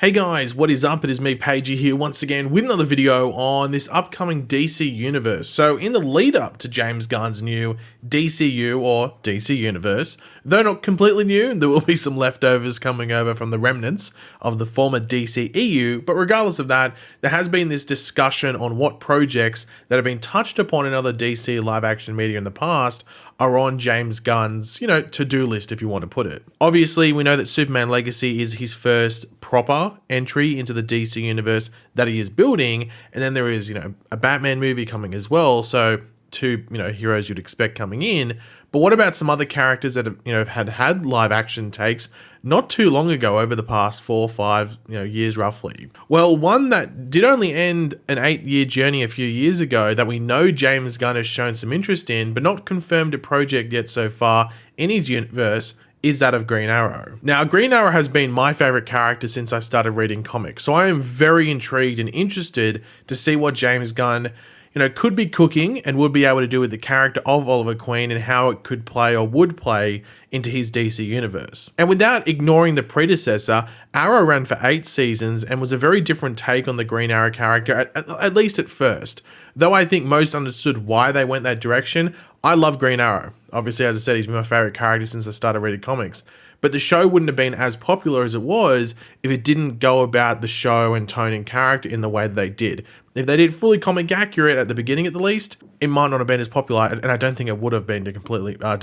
Hey guys, what is up? It is me, Pagey, here once again with another video on this upcoming DC Universe. So in the lead up to James Gunn's new DCU or DC Universe, though not completely new, there will be some leftovers coming over from the remnants of the former DCEU, but regardless of that, there has been this discussion on what projects that have been touched upon in other DC live action media in the past are on James Gunn's, to-do list, if you want to put it. Obviously, we know that Superman Legacy is his first proper entry into the DC universe that he is building, and then there is, a Batman movie coming as well, so two, heroes you'd expect coming in. But what about some other characters that have, had live action takes not too long ago, over the past 4 or 5, years roughly? Well, one that did only end an 8-year journey a few years ago that we know James Gunn has shown some interest in, but not confirmed a project yet so far in his universe, is that of Green Arrow. Now, Green Arrow has been my favorite character since I started reading comics, so I am very intrigued and interested to see what James Gunn could be cooking and would be able to do with the character of Oliver Queen and how it could play or would play into his DC universe. And without ignoring the predecessor, Arrow ran for 8 seasons and was a very different take on the Green Arrow character, at least at first. Though I think most understood why they went that direction, I love Green Arrow. Obviously, as I said, he's been my favorite character since I started reading comics. But the show wouldn't have been as popular as it was if it didn't go about the show and tone and character in the way that they did. If they did fully comic accurate at the beginning at the least, it might not have been as popular, and I don't think it would have been to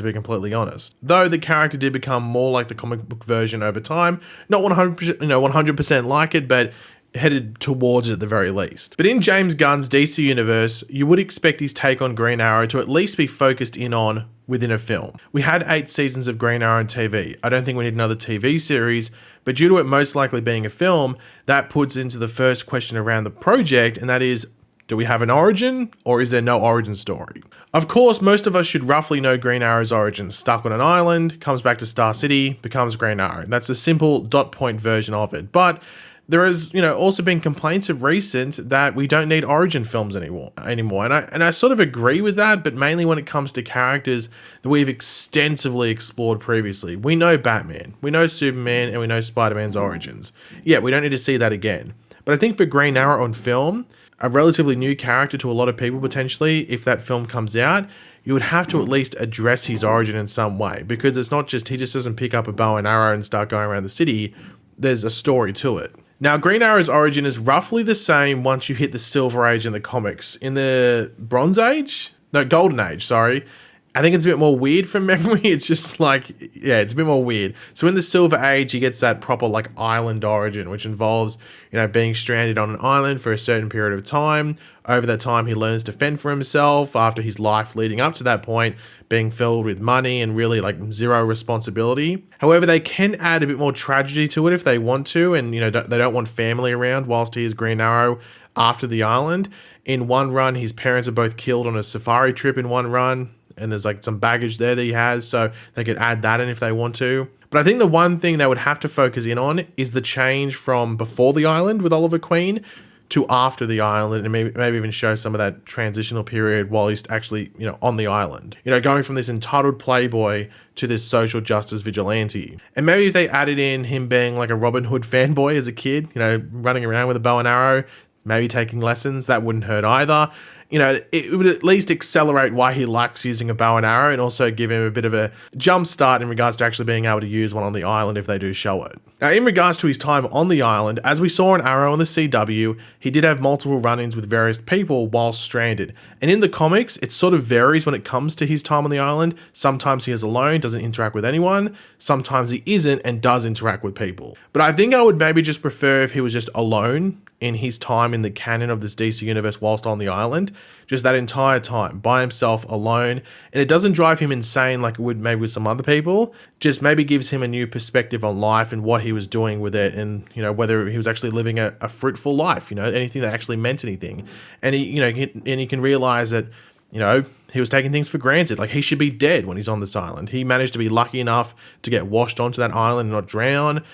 be completely honest. Though the character did become more like the comic book version over time, not 100% like it, but headed towards it at the very least. But in James Gunn's DC universe, you would expect his take on Green Arrow to at least be focused in on within a film. We had 8 seasons of Green Arrow on TV. I don't think we need another TV series, but due to it most likely being a film, that puts into the first question around the project, and that is, do we have an origin, or is there no origin story? Of course, most of us should roughly know Green Arrow's origin. Stuck on an island, comes back to Star City, becomes Green Arrow. That's the simple dot point version of it. But there has, also been complaints of recent that we don't need origin films anymore. And I sort of agree with that, but mainly when it comes to characters that we've extensively explored previously. We know Batman, we know Superman, and we know Spider-Man's origins. Yeah, we don't need to see that again. But I think for Green Arrow on film, a relatively new character to a lot of people potentially, if that film comes out, you would have to at least address his origin in some way, because it's not just, he just doesn't pick up a bow and arrow and start going around the city. There's a story to it. Now, Green Arrow's origin is roughly the same once you hit the Silver Age in the comics. In the Golden Age, sorry. I think it's a bit more weird from memory. It's just it's a bit more weird. So in the Silver Age, he gets that proper island origin, which involves, being stranded on an island for a certain period of time. Over that time, he learns to fend for himself after his life leading up to that point being filled with money and really zero responsibility. However, they can add a bit more tragedy to it if they want to, and they don't want family around whilst he is Green Arrow after the island. In one run, his parents are both killed on a safari trip in one run, and there's some baggage there that he has, so they could add that in if they want to. But I think the one thing they would have to focus in on is the change from before the island with Oliver Queen to after the island, and maybe even show some of that transitional period while he's actually, on the island. Going from this entitled playboy to this social justice vigilante. And maybe if they added in him being a Robin Hood fanboy as a kid, running around with a bow and arrow, maybe taking lessons, that wouldn't hurt either. It would at least accelerate why he likes using a bow and arrow, and also give him a bit of a jump start in regards to actually being able to use one on the island if they do show it. Now, in regards to his time on the island, as we saw in Arrow on the CW, he did have multiple run-ins with various people while stranded. And in the comics, it sort of varies when it comes to his time on the island. Sometimes he is alone, doesn't interact with anyone. Sometimes he isn't and does interact with people. But I think I would maybe just prefer if he was just alone in his time in the canon of this DC universe whilst on the island, just that entire time by himself alone, and it doesn't drive him insane like it would maybe with some other people. Just maybe gives him a new perspective on life and what he was doing with it, and whether he was actually living a fruitful life, anything that actually meant anything. And he can realize that he was taking things for granted. He should be dead when he's on this island. He managed to be lucky enough to get washed onto that island and not drown.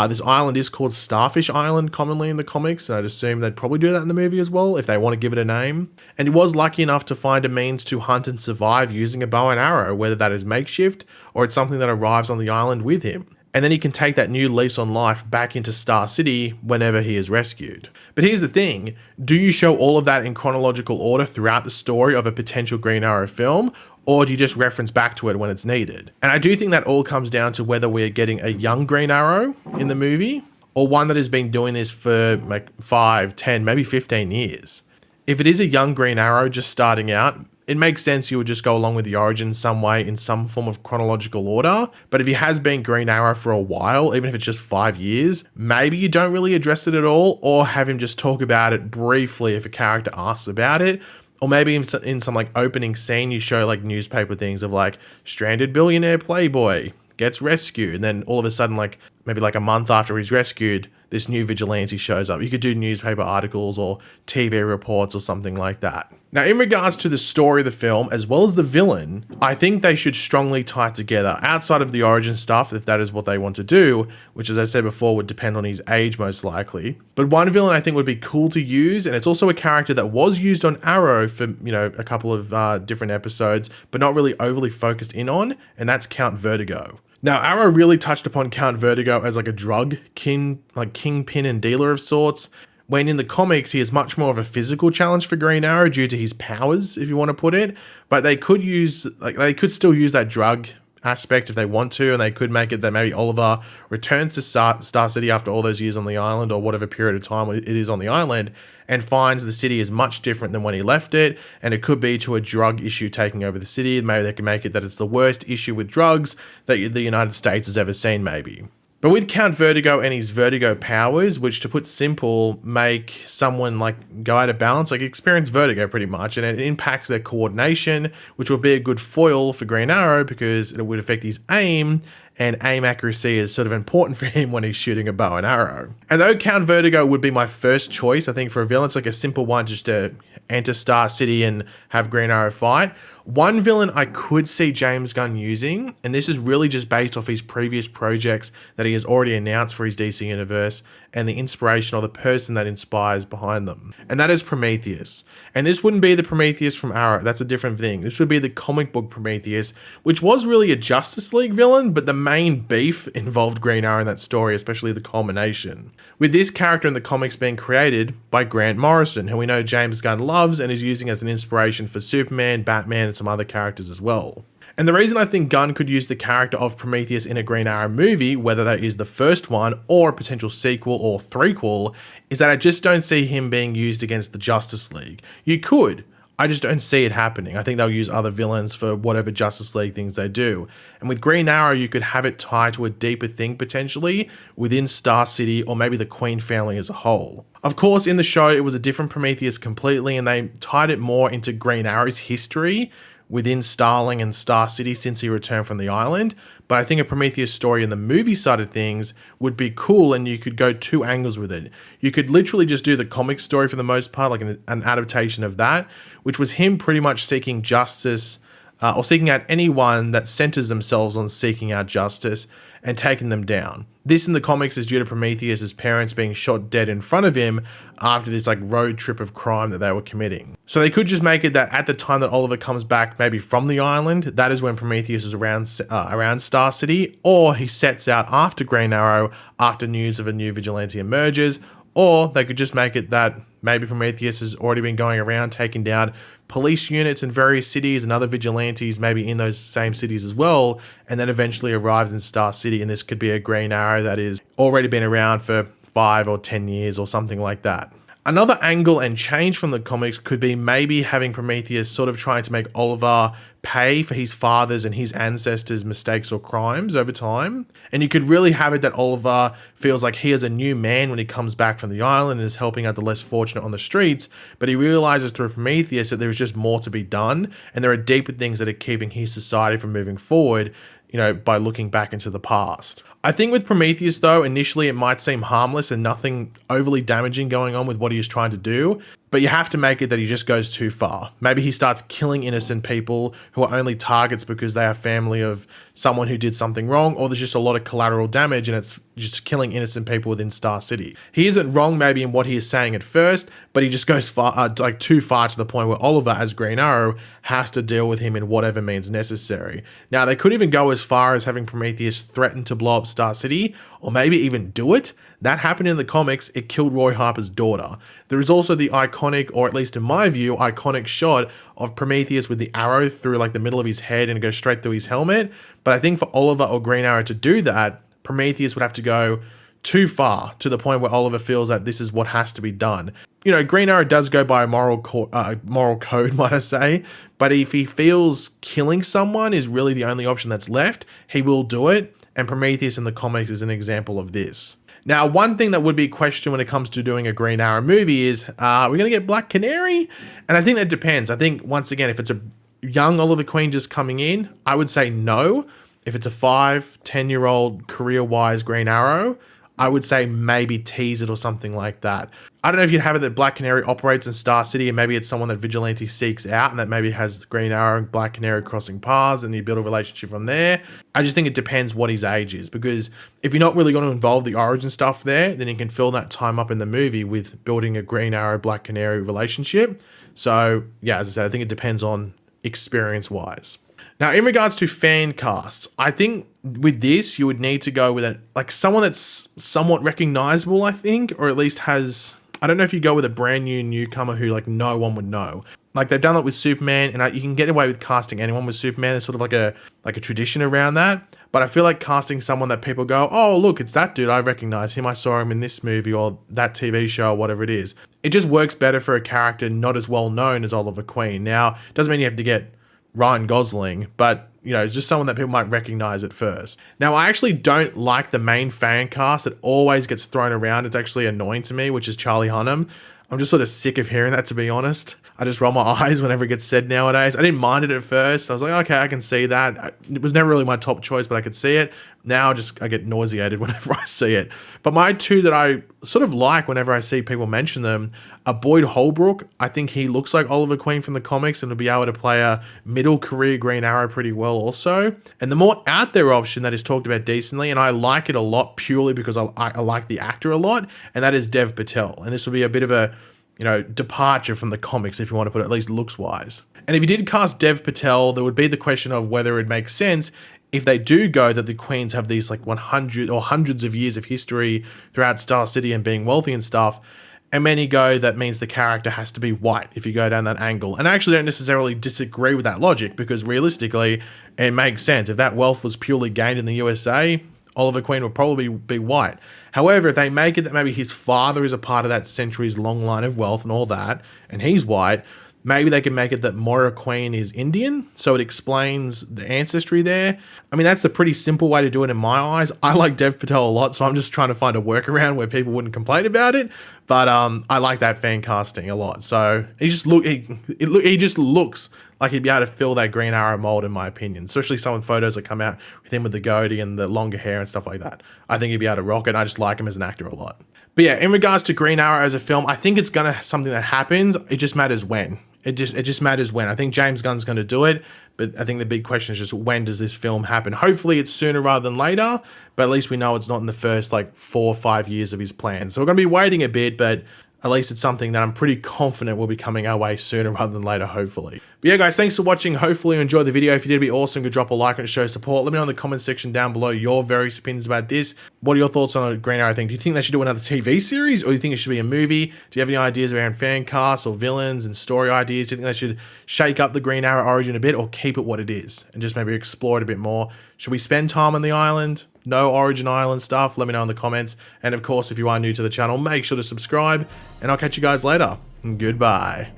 This island is called Starfish Island commonly in the comics, and I'd assume they'd probably do that in the movie as well if they want to give it a name. And he was lucky enough to find a means to hunt and survive using a bow and arrow, whether that is makeshift or it's something that arrives on the island with him. and then he can take that new lease on life back into Star City whenever he is rescued. But here's the thing, do you show all of that in chronological order throughout the story of a potential Green Arrow film, or do you just reference back to it when it's needed? And I do think that all comes down to whether we're getting a young Green Arrow in the movie, or one that has been doing this for like 5, 10, maybe 15 years. If it is a young Green Arrow just starting out, it makes sense you would just go along with the origin some way in some form of chronological order. But if he has been Green Arrow for a while, even if it's just 5 years, maybe you don't really address it at all, or have him just talk about it briefly if a character asks about it. Or maybe in some like opening scene, you show like newspaper things of like stranded billionaire playboy gets rescued. And then all of a sudden, like maybe like a month after he's rescued, this new vigilante shows up. You could do newspaper articles or TV reports or something like that. Now, in regards to the story of the film, as well as the villain, I think they should strongly tie together outside of the origin stuff, if that is what they want to do, which, as I said before, would depend on his age most likely. But one villain I think would be cool to use, and it's also a character that was used on Arrow for, a couple of different episodes, but not really overly focused in on, and that's Count Vertigo. Now, Arrow really touched upon Count Vertigo as like a drug kingpin and dealer of sorts, when in the comics he is much more of a physical challenge for Green Arrow due to his powers, if you want to put it. But they could still use that drug aspect if they want to, and they could make it that maybe Oliver returns to Star City after all those years on the island, or whatever period of time it is on the island, and finds the city is much different than when he left it, and it could be to a drug issue taking over the city. Maybe they can make it that it's the worst issue with drugs that the United States has ever seen, maybe. But with Count Vertigo and his Vertigo powers, which to put simple, make someone like go out of balance, like experience vertigo pretty much, and it impacts their coordination, which will be a good foil for Green Arrow because it would affect his aim, and aim accuracy is sort of important for him when he's shooting a bow and arrow. And though Count Vertigo would be my first choice, I think for a villain, it's like a simple one just to enter Star City and have Green Arrow fight. One villain I could see James Gunn using, and this is really just based off his previous projects that he has already announced for his DC Universe, and the inspiration or the person that inspires behind them. And that is Prometheus. And this wouldn't be the Prometheus from Arrow, that's a different thing. This would be the comic book Prometheus, which was really a Justice League villain, but the main beef involved Green Arrow in that story, especially the culmination. With this character in the comics being created by Grant Morrison, who we know James Gunn loves and is using as an inspiration for Superman, Batman, and some other characters as well. And the reason I think Gunn could use the character of Prometheus in a Green Arrow movie, whether that is the first one or a potential sequel or threequel, is that I just don't see him being used against the Justice League. You could, I just don't see it happening. I think they'll use other villains for whatever Justice League things they do. And with Green Arrow, you could have it tied to a deeper thing potentially within Star City or maybe the Queen family as a whole. Of course, in the show, it was a different Prometheus completely, and they tied it more into Green Arrow's history within Starling and Star City since he returned from the island. But I think a Prometheus story in the movie side of things would be cool, and you could go two angles with it. You could literally just do the comic story for the most part, like an adaptation of that, which was him pretty much seeking justice, or seeking out anyone that centers themselves on seeking out justice and taking them down. This in the comics is due to Prometheus's parents being shot dead in front of him after this like road trip of crime that they were committing. So they could just make it that at the time that Oliver comes back, maybe from the island, that is when Prometheus is around Star City, or he sets out after Green Arrow after news of a new vigilante emerges. Or they could just make it that maybe Prometheus has already been going around taking down police units in various cities and other vigilantes maybe in those same cities as well, and then eventually arrives in Star City, and this could be a Green Arrow that is already been around for 5 or 10 years or something like that. Another angle and change from the comics could be maybe having Prometheus sort of trying to make Oliver pay for his father's and his ancestors' mistakes or crimes over time. And you could really have it that Oliver feels like he is a new man when he comes back from the island and is helping out the less fortunate on the streets, but he realizes through Prometheus that there is just more to be done, and there are deeper things that are keeping his society from moving forward, by looking back into the past. I think with Prometheus though, initially it might seem harmless and nothing overly damaging going on with what he is trying to do, But you have to make it that he just goes too far. Maybe he starts killing innocent people who are only targets because they are family of someone who did something wrong, or there's just a lot of collateral damage and it's just killing innocent people within Star City. He isn't wrong maybe in what he is saying at first, but he just goes far, like too far, to the point where Oliver as Green Arrow has to deal with him in whatever means necessary. Now, they could even go as far as having Prometheus threaten to blow up Star City, or maybe even do it. That happened in the comics. It killed Roy Harper's daughter. There is also the iconic, or at least in my view, iconic shot of Prometheus with the arrow through like the middle of his head and go straight through his helmet. But I think for Oliver or Green Arrow to do that, Prometheus would have to go too far, to the point where Oliver feels that this is what has to be done. You know, Green Arrow does go by a moral code, might I say, but if he feels killing someone is really the only option that's left, he will do it, and Prometheus in the comics is an example of this. Now, one thing that would be questioned when it comes to doing a Green Arrow movie is, are we going to get Black Canary? And I think that depends. I think, once again, if it's a young Oliver Queen just coming in, I would say no. If it's a 5-10-year-old career-wise Green Arrow, I would say maybe tease it or something like that. I don't know if you'd have it that Black Canary operates in Star City and maybe it's someone that Vigilante seeks out and that maybe has Green Arrow and Black Canary crossing paths and you build a relationship from there. I just think it depends what his age is, because if you're not really going to involve the origin stuff there, then you can fill that time up in the movie with building a Green Arrow, Black Canary relationship. So yeah, as I said, I think it depends on experience-wise. Now, in regards to fan casts, I think with this, you would need to go with someone that's somewhat recognizable, I think, or at least has, I don't know if you go with a brand new newcomer who like no one would know. Like they've done that with Superman, and you can get away with casting anyone with Superman. There's sort of like a tradition around that. But I feel like casting someone that people go, oh, look, it's that dude. I recognize him. I saw him in this movie or that TV show or whatever it is. It just works better for a character not as well known as Oliver Queen. Now, it doesn't mean you have to get Ryan Gosling, but you know, it's just someone that people might recognize at first. Now, I actually don't like the main fan cast that always gets thrown around. It's actually annoying to me, which is Charlie Hunnam. I'm just sort of sick of hearing that, to be honest. I just roll my eyes whenever it gets said nowadays. I didn't mind it at first. I was like, okay, I can see that. It was never really my top choice, but I could see it. Now I get nauseated whenever I see it. But my two that I sort of like whenever I see people mention them are Boyd Holbrook. I think he looks like Oliver Queen from the comics and will be able to play a middle career Green Arrow pretty well also. And the more out there option that is talked about decently, and I like it a lot purely because I like the actor a lot, and that is Dev Patel. And this will be a bit of a, you know, departure from the comics, if you want to put it, at least looks wise. And if you did cast Dev Patel, there would be the question of whether it makes sense if they do go that the Queens have these like 100 or hundreds of years of history throughout Star City and being wealthy and stuff. And many go, that means the character has to be white if you go down that angle. And I actually don't necessarily disagree with that logic, because realistically, it makes sense. If that wealth was purely gained in the USA, Oliver Queen would probably be white. However, if they make it that maybe his father is a part of that centuries long line of wealth and all that, and he's white, maybe they can make it that Moira Queen is Indian, so it explains the ancestry there. I mean, that's the pretty simple way to do it in my eyes. I like Dev Patel a lot, so I'm just trying to find a workaround where people wouldn't complain about it. But I like that fan casting a lot. So he just looks like he'd be able to fill that Green Arrow mold, in my opinion. Especially some photos that come out with him with the goatee and the longer hair and stuff like that. I think he'd be able to rock it. And I just like him as an actor a lot. But yeah, in regards to Green Arrow as a film, I think it's gonna something that happens. It just matters when. It just matters when. I think James Gunn's going to do it, but I think the big question is just when does this film happen? Hopefully it's sooner rather than later, but at least we know it's not in the first like 4 or 5 years of his plan. So we're going to be waiting a bit, but at least it's something that I'm pretty confident will be coming our way sooner rather than later, hopefully. But yeah, guys, thanks for watching. Hopefully you enjoyed the video. If you did, it'd be awesome to drop a like and show support. Let me know in the comment section down below your various opinions about this. What are your thoughts on a Green Arrow thing? Do you think they should do another TV series, or do you think it should be a movie? Do you have any ideas around fan casts or villains and story ideas? Do you think they should shake up the Green Arrow origin a bit, or keep it what it is and just maybe explore it a bit more? Should we spend time on the island? No Origin Island stuff? Let me know in the comments. And of course, if you are new to the channel, make sure to subscribe, and I'll catch you guys later. Goodbye.